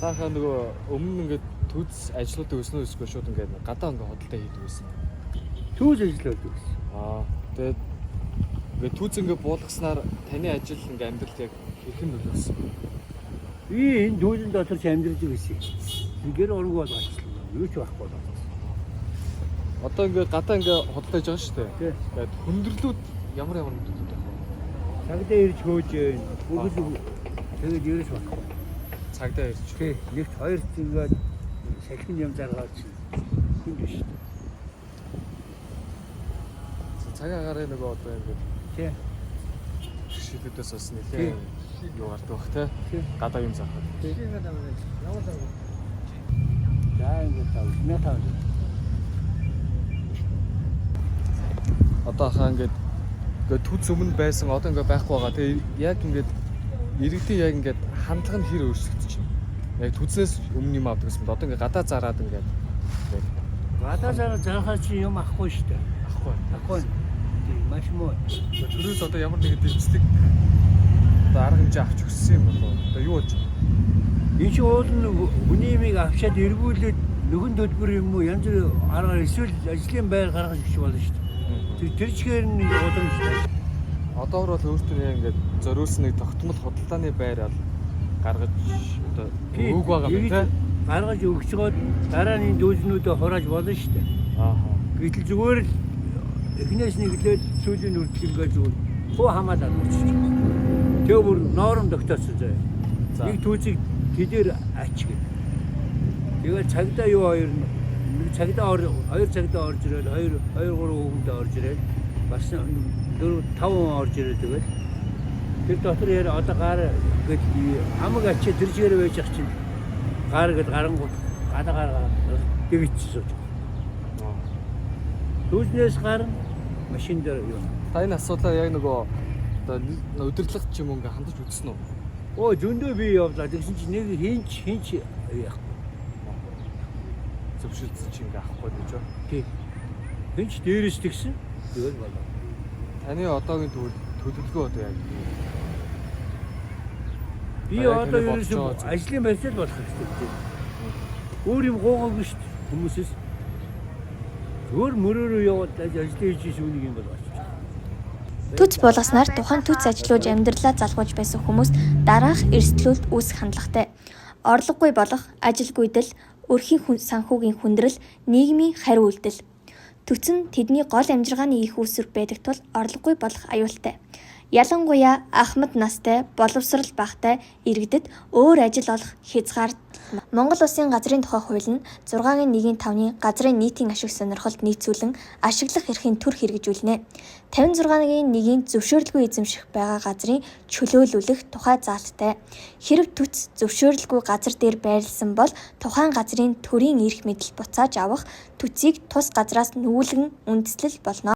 Таахаа нөгөө өмнө ингээд төц ажлуудын өснөө өсгөө шууд ингээд гадаа ингээд хөдөлтэй хийдэг байсан. Түүж ажиллаад байсан. Тэгээд ингээд төц ингээд буулгаснаар таны ажил ингээд амьдралд яг хэрхэн нөлөөлсөн? Би энэ түүжин дотор ч амьдарч байсан. Гэр оргоо болгочихлоо. Юу ч байхгүй болоо. Одоо ингээд гадаа ингээд хөдөлтэй жаа шүү дээ. Тий. Тэгээд хүндрэлүүд ямар хүндрэлүүд байх вэ? Цагдаа ирж хөөж бүгд тэгээд ерөөс байхгүй. Цагдаа ирж. Тий. Нэгт хоёр ингээд салхин юм заргаад чинь. Хүн биш. Цагаан гараа нөгөө одоо ингээд тий. шийдвэрээс бас нэлээ юу гардаг бах те. Гадаа юм заахад. Тий. Ямар даа. Яа ингээд тав. Одоо хаа ингээд төц өмнө байсан одоо ингээд байхгүй байгаа. Тэгээ яг ингээд иргэдийн яг ингээд хандлага нь хэр өөрчлөгдөж байна. Яг төцнээс өмнө юм авдаг гэсэн. Одоо ингээд гадаа зараад ингээд гадаа зарахаар чи юм ахгүй шүү дээ. Ахгүй. Маш муу. Төрөөс одоо ямар нэгэн дэмжлэг одоо арга хэмжээ авч өгсөн юм болов уу? Одоо юу болж байна? Энэ чи уул нь хүний имийг авчаад эргүүлээд нөгөн төлбөр юм уу янз бүр аргаар эсвэл ажлын байр гаргаж өгч болно шүү дээ. Тэр чигээр нь удаан шүү дээ. Одоор бол өөртөө ингээд зориулсан нэг тогтмол худалдааны байр бол гаргаж одоо өг байгаа юм тийм. Гаргаж өгч гоод дараа нь дүүзнүүдээ хурааж болно шүү дээ. Гэтэл зүгээр л эхнээс нэглээд сүүлийн үрдэл ингээд зүгээр хуу хамаалаад болчихчих. Тэгээ бүр ноорон тогтоосон заяа. Нэг түүцийг тэдээр ач гэ. Тэгээд цагдаа юу хоёр хоёр цагдаа орж ирээд 2 3 хүнтэй орж ирээд бас 4 5 хүн орж ирээд тэгээд тэр дотор яа одоо гар гээд хамаг ачаа тэр чигээр байж ах чинь гар гээд гарангууд гадаа дэгчсэн. Түүнээс гар машин дээр юу. Та энэ асуудлаа яг нөгөө одоо удирдлага ч юм ингээ хандаж үзсэн үү? Оо зөндөө би явлаа. Тэгсэн чинь нэг хинч яах. Зөвшөөрсөн чи ингээ авахгүй гэж байна. Тий. Хинч дээрээс тэгсэн. Тэгээд болоо. Таны одоогийн төлөвлөгөө одоо яг би одоо ерөөсөө ажлын байртал болох хэрэгтэй. Өөр юм гоогоогүй шүү дээ. Хүмүүсээс өөр мөрөөрөө яваад ажил хийж үнийг юм болгооч. Төц болгосноор тухайн төц ажиллаж амьдралаа залгуулж байсан хүмүүс дараах эрсдлүүлд үүсэх хандлагатай. Орлогогүй болох ажилгүйдэл, өрхийн санхүүгийн хүндрэл, нийгмийн хариу үйлдэл. Төц нь тэдний гол амжиргааны их үүсвэр байдаг тул орлогогүй болох аюултай. Ялангуяа ахмад настай, боловсрал багтай иргэдэд өөр ажил олох хязгаар. Монгол Улсын газрын тухай хууль нь 6.1.5-ны газрын нийтийн ашиг сонирхолд нийцүүлэн ашиглах эрхийн төр хэрэгжүүлнэ. 56.1-ийн зөвшөөрлгүй эзэмших байгаа газрын чөлөөлүүлэх тухай заалттай. Хэрэв төц зөвшөөрлгүй газар дээр байрласан бол тухайн газрын төрийн эрх мэдэл буцааж авах, төцийг тус газраас нүүлгэн үндэслэл болно.